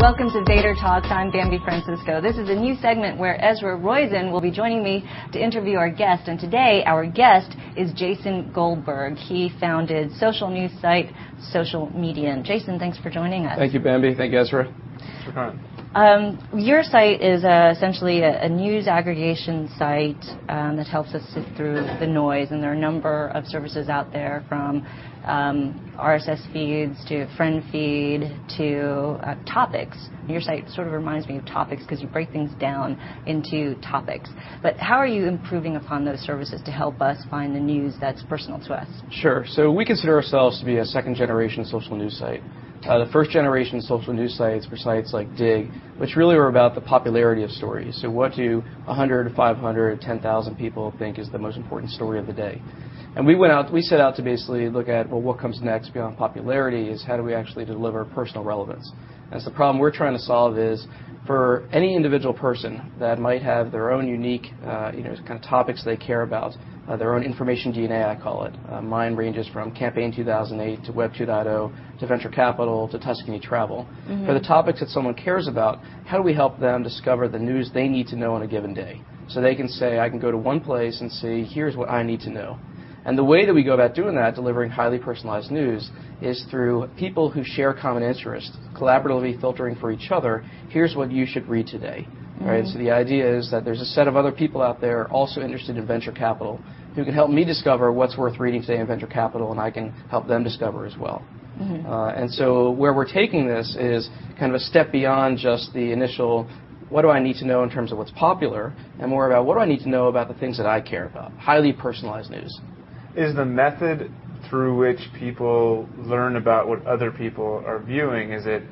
Welcome to Vader Talks. I'm Bambi Francisco. This is a new segment where Ezra Roizen will be joining me to interview our guest. And today, our guest is Jason Goldberg. He founded social news site Socialmedian. Jason, thanks for joining us. Thank you, Bambi. Thank you, Ezra. Thanks for coming. Your site is essentially a news aggregation site that helps us sift through the noise, and there are a number of services out there from RSS feeds to friend feed to topics. Your site sort of reminds me of topics because you break things down into topics. But how are you improving upon those services to help us find the news that's personal to us? Sure. So we consider ourselves to be a second-generation social news site. The first-generation social news sites were sites like Dig, which really were about the popularity of stories. So what do 100, 500, 10,000 people think is the most important story of the day? And we set out to basically look at, well, what comes next beyond popularity is how do we actually deliver personal relevance? And so the problem we're trying to solve is for any individual person that might have their own unique kind of topics they care about, their own information DNA, I call it. Mine ranges from Campaign 2008 to Web 2.0 to venture capital to Tuscany travel. Mm-hmm. For the topics that someone cares about, how do we help them discover the news they need to know on a given day? So they can say, I can go to one place and see, here's what I need to know. And the way that we go about doing that, delivering highly personalized news, is through people who share common interests, collaboratively filtering for each other, here's what you should read today. Mm-hmm. Right? So the idea is that there's a set of other people out there also interested in venture capital who can help me discover what's worth reading today in venture capital, and I can help them discover as well. Mm-hmm. And so where we're taking this is kind of a step beyond just the initial what do I need to know in terms of what's popular, and more about what do I need to know about the things that I care about, highly personalized news. Is the method through which people learn about what other people are viewing, is it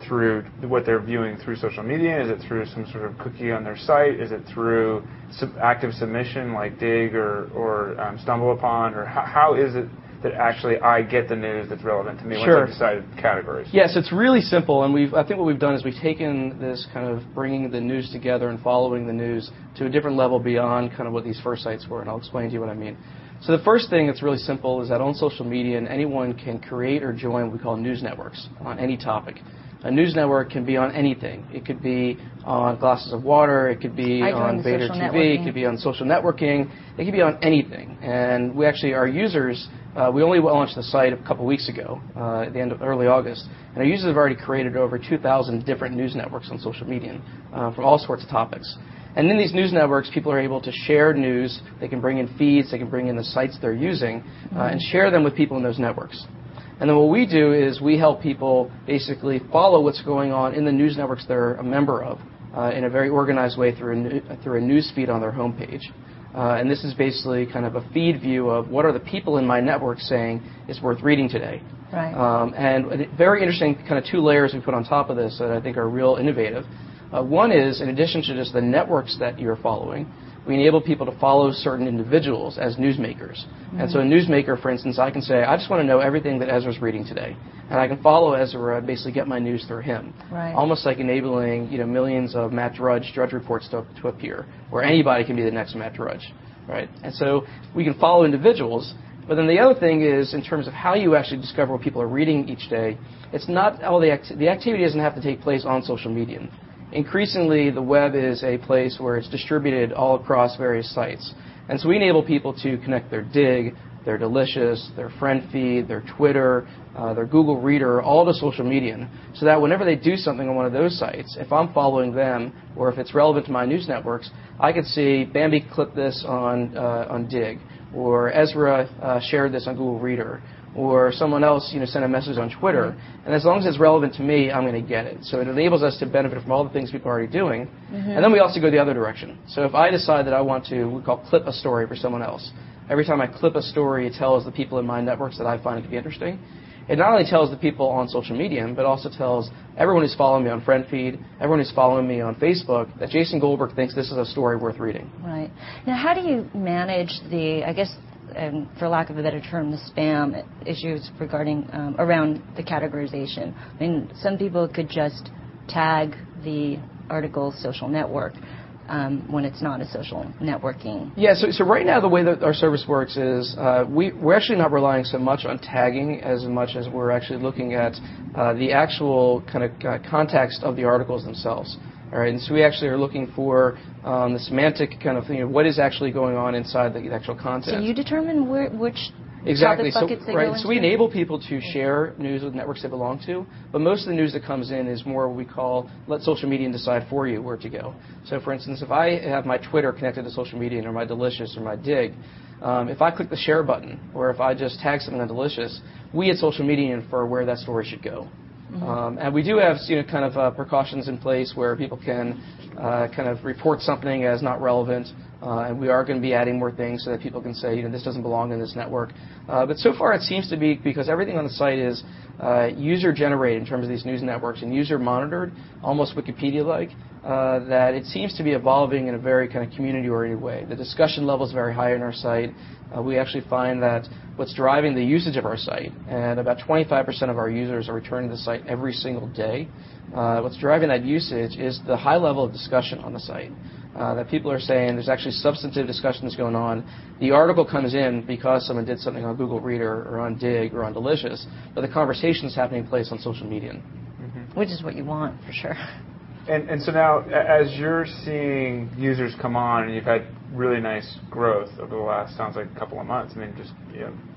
through what they're viewing through social media? Is it through some sort of cookie on their site? Is it through active submission like Dig or Stumble Upon? Or how is it that actually I get the news that's relevant to me once I've decided categories? Yes, it's really simple, and I think what we've done is we've taken this kind of bringing the news together and following the news to a different level beyond kind of what these first sites were, and I'll explain to you what I mean. So the first thing that's really simple is that on Socialmedian, anyone can create or join what we call news networks on any topic. A news network can be on anything. It could be on glasses of water. It could be on Vader TV. It could be on social networking. It could be on anything. And we actually, our users, we only launched the site a couple weeks ago, at the end of early August, and our users have already created over 2,000 different news networks on Socialmedian from all sorts of topics. And in these news networks, people are able to share news. They can bring in feeds. They can bring in the sites they're using and share them with people in those networks. And then what we do is we help people basically follow what's going on in the news networks they're a member of in a very organized way through a news feed on their homepage. And this is basically kind of a feed view of what are the people in my network saying is worth reading today. Right. And very interesting kind of two layers we put on top of this that I think are real innovative. One is, in addition to just the networks that you're following, we enable people to follow certain individuals as newsmakers. Mm-hmm. And so a newsmaker, for instance, I can say, I just want to know everything that Ezra's reading today. And I can follow Ezra and basically get my news through him. Right. Almost like enabling millions of Matt Drudge reports to appear, where anybody can be the next Matt Drudge. Right? And so we can follow individuals. But then the other thing is, in terms of how you actually discover what people are reading each day, it's not all the activity doesn't have to take place on Socialmedian. Increasingly, the web is a place where it's distributed all across various sites. And so we enable people to connect their Dig, their Delicious, their friend feed, their Twitter, their Google Reader, all to Socialmedian, so that whenever they do something on one of those sites, if I'm following them or if it's relevant to my news networks, I could see Bambi clipped this on Dig, or Ezra shared this on Google Reader, or someone else sent a message on Twitter, and as long as it's relevant to me, I'm going to get it. So it enables us to benefit from all the things people are already doing, and then we also go the other direction. So if I decide that I want to, we call clip a story for someone else. Every time I clip a story, it tells the people in my networks that I find it to be interesting. It not only tells the people on Socialmedian, but also tells everyone who's following me on friend feed, everyone who's following me on Facebook, that Jason Goldberg thinks this is a story worth reading. Right. Now, how do you manage the, I guess, for lack of a better term, the spam issues regarding around the categorization? I mean, some people could just tag the article social network. when it's not a social networking. Yeah, so right now the way that our service works is we're actually not relying so much on tagging as much as we're actually looking at the actual kind of context of the articles themselves. All right, and so we actually are looking for the semantic kind of what is actually going on inside the actual content. So you determine which exactly. topic buckets they go into? So we enable people to share news with networks they belong to, but most of the news that comes in is more what we call let Socialmedian decide for you where to go. So for instance, if I have my Twitter connected to Socialmedian or my Delicious or my Dig, if I click the share button or if I just tag something on Delicious, we at Socialmedian infer where that story should go. Mm-hmm. And we do have kind of precautions in place where people can kind of report something as not relevant, and we are going to be adding more things so that people can say, this doesn't belong in this network. But so far it seems to be, because everything on the site is user-generated in terms of these news networks and user-monitored, almost Wikipedia-like, that it seems to be evolving in a very kind of community-oriented way. The discussion level is very high on our site. We actually find that what's driving the usage of our site, and about 25% of our users are returning to the site every single day, what's driving that usage is the high level of discussion on the site. That people are saying there's actually substantive discussions going on. The article comes in because someone did something on Google Reader or on Dig or on Delicious, but the conversation is happeking place on Socialmedian. Mm-hmm. Which is what you want, for sure. And so now, as you're seeing users come on, and you've had really nice growth over the last, sounds like a couple of months. I mean, just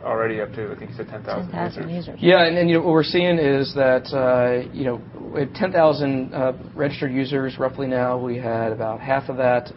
already up to, I think you said 10,000 users. Yeah, and what we're seeing is that we have 10,000 registered users roughly now. We had about half of that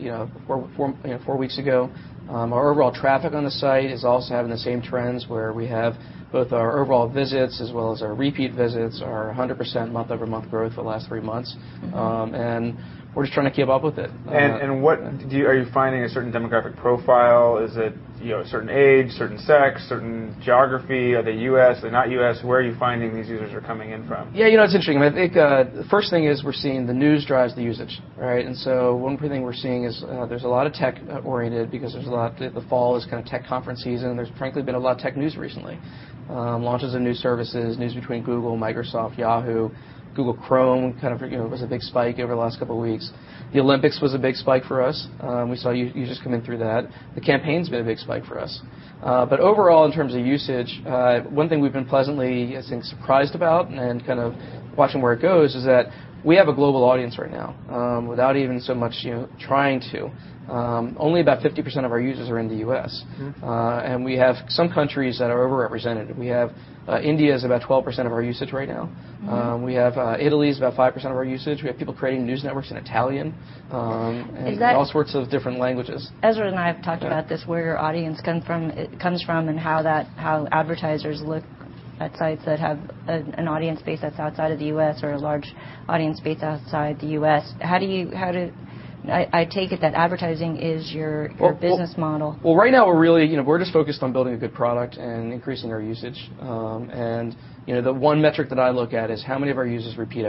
4 weeks ago. Our overall traffic on the site is also having the same trends where we have both our overall visits as well as our repeat visits are 100% month-over-month growth for the last 3 months. Mm-hmm. And we're just trying to keep up with it. And what are you finding a certain demographic profile? Is it a certain age, certain sex, certain geography? Are they U.S.? Are they not U.S.? Where are you finding these users are coming in from? Yeah, it's interesting. I think the first thing is we're seeing the news drives the usage, right? And so one thing we're seeing is there's a lot of tech oriented because there's a lot. The fall is kind of tech conference season. There's frankly been a lot of tech news recently. Launches of new services, news between Google, Microsoft, Yahoo. Google Chrome kind of was a big spike over the last couple of weeks. The Olympics was a big spike for us. We saw users come in through that. The campaign's been a big spike for us. But overall, in terms of usage, one thing we've been pleasantly, I think, surprised about and kind of watching where it goes is that we have a global audience right now without even so much trying to. Only about 50% of our users are in the U.S. Mm-hmm. And we have some countries that are overrepresented. We have India is about 12% of our usage right now. Mm-hmm. We have Italy is about 5% of our usage. We have people creating news networks in Italian and all sorts of different languages. Ezra and I have talked about this, where your audience comes from, and how advertisers look at sites that have an audience base that's outside of the U.S. or a large audience base outside the U.S. I take it that advertising is your business model. Well, right now we're really, we're just focused on building a good product and increasing our usage. And the one metric that I look at is how many of our users repeat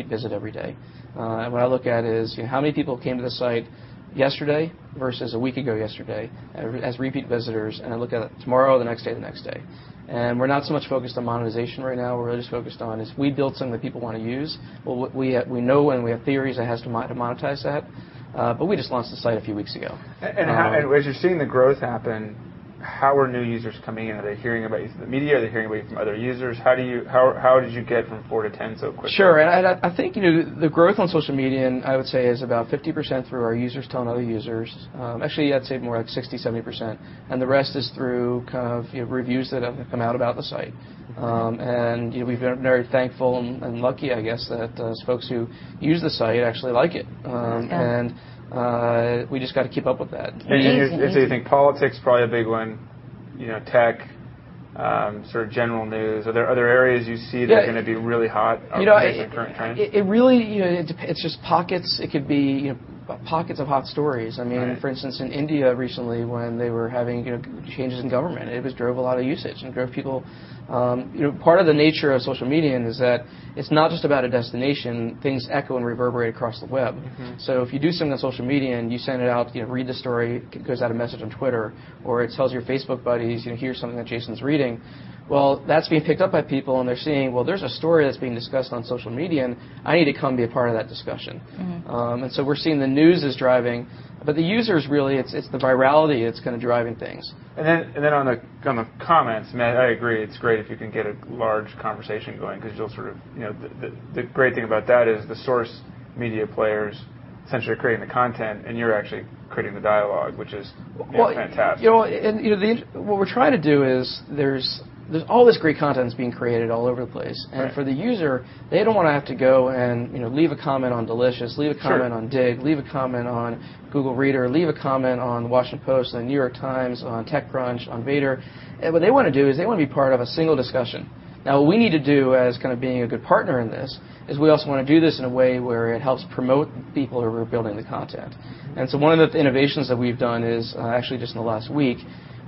visit every day. And what I look at is how many people came to the site yesterday versus a week ago yesterday as repeat visitors, and I look at it tomorrow, the next day. And we're not so much focused on monetization right now. We're really just focused on is we build something that people want to use. Well, we know and we have theories that has to monetize that. But we just launched the site a few weeks ago. And as you're seeing the growth happen, how are new users coming in? Are they hearing about you through the media? Are they hearing about you from other users? How did you get from 4 to 10 so quickly? Sure, and I think the growth on Socialmedian, I would say, is about 50% through our users telling other users. Actually, I'd say more like 60-70%, and the rest is through kind of reviews that have come out about the site. And we've been very thankful and lucky, I guess, that folks who use the site actually like it. And we just got to keep up with that. And so you think politics probably a big one, tech, sort of general news. Are there other areas you see that are going to be really hot? Current trends? It really, it's just pockets. It could be pockets of hot stories. I mean, right. For instance, in India recently, when they were having changes in government, it drove a lot of usage and drove people. Part of the nature of Socialmedian is that it's not just about a destination. Things echo and reverberate across the web. Mm-hmm. So if you do something on Socialmedian, you send it out, read the story, it goes out a message on Twitter, or it tells your Facebook buddies, here's something that Jason's reading. Well, that's being picked up by people, and they're seeing, well, there's a story that's being discussed on social media, and I need to come be a part of that discussion. And so we're seeing the news is driving, but the users really, it's the virality that's kind of driving things. And then on the comments, man, I agree. It's great if you can get a large conversation going, because you'll sort of, the great thing about that is the source media players essentially are creating the content, and you're actually creating the dialogue, which is fantastic. What we're trying to do is there's all this great content that's being created all over the place, and for the user, they don't want to have to go and leave a comment on Delicious, leave a comment on Dig, leave a comment on Google Reader, leave a comment on the Washington Post, the New York Times, on TechCrunch, on Vader. And what they want to do is they want to be part of a single discussion. Now, what we need to do as kind of being a good partner in this is we also want to do this in a way where it helps promote people who are building the content. And so one of the innovations that we've done is actually just in the last week,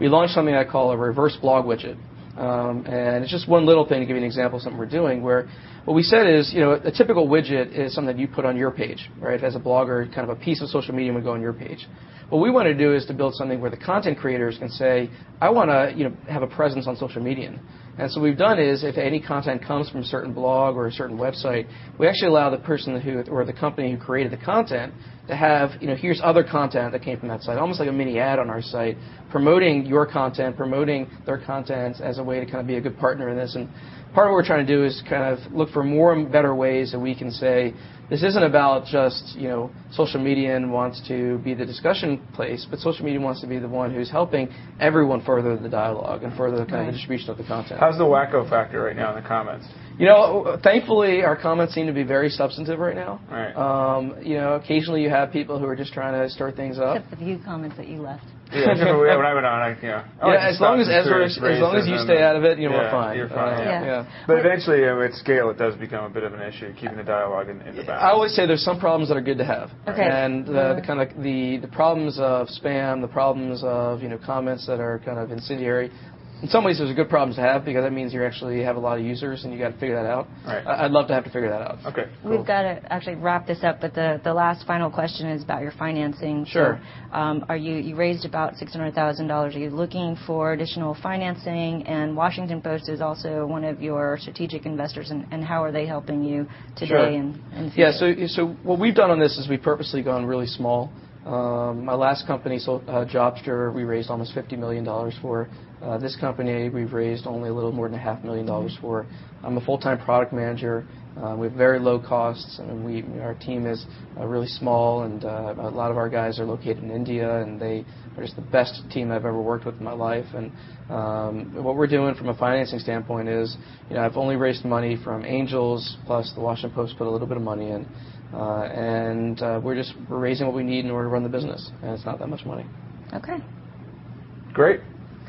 we launched something I call a reverse blog widget. And it's just one little thing to give you an example of something we're doing where what we said is, a typical widget is something that you put on your page, right? As a blogger, kind of a piece of social media would go on your page. What we want to do is to build something where the content creators can say, I want to, have a presence on Socialmedian. And so what we've done is if any content comes from a certain blog or a certain website, we actually allow the person or the company who created the content to have, here's other content that came from that site, almost like a mini ad on our site, promoting your content, promoting their content as a way to kind of be a good partner in this. And part of what we're trying to do is kind of look for more and better ways that we can say, this isn't about just, Socialmedian wants to be the discussion place, but Socialmedian wants to be the one who's helping everyone further the dialogue and further the kind of the distribution of the content. How's the wacko factor right now in the comments? Thankfully, our comments seem to be very substantive right now. Right. Occasionally you have people who are just trying to stir things up. Except the few comments that you left. Yeah, when I went on, as long as you stay out of it, we're fine. You're fine. But eventually, at scale, it does become a bit of an issue, keeping the dialogue in the balance. I always say there's some problems that are good to have, and the problems of spam, the problems of comments that are kind of incendiary. In some ways, those are good problems to have because that means you actually have a lot of users and you got to figure that out. Right. I'd love to have to figure that out. Okay. Cool. We've got to actually wrap this up, but the last final question is about your financing. Sure. So, you raised about $600,000. Are you looking for additional financing? And Washington Post is also one of your strategic investors, and how are they helping you today and in the future? Yeah. So what we've done on this is we've purposely gone really small. My last company, Jobster, we raised almost $50 million for. This company, we've raised only a little more than $500,000 for. I'm a full-time product manager. We have very low costs. Our team is really small, and a lot of our guys are located in India, and they are just the best team I've ever worked with in my life. And what we're doing from a financing standpoint is, I've only raised money from angels, plus the Washington Post put a little bit of money in. And we're raising what we need in order to run the business, and it's not that much money. Okay. Great.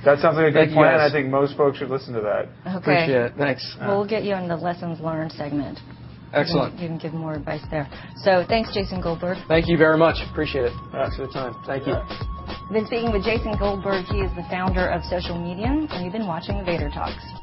That sounds like a good plan. I think most folks should listen to that. Okay. Appreciate it. Thanks. Well, we'll get you on the lessons learned segment. Excellent. You can give more advice there. So thanks, Jason Goldberg. Thank you very much. Appreciate it. Thanks for the time. Thank you. I've been speaking with Jason Goldberg. He is the founder of Socialmedian, and you've been watching Vader Talks.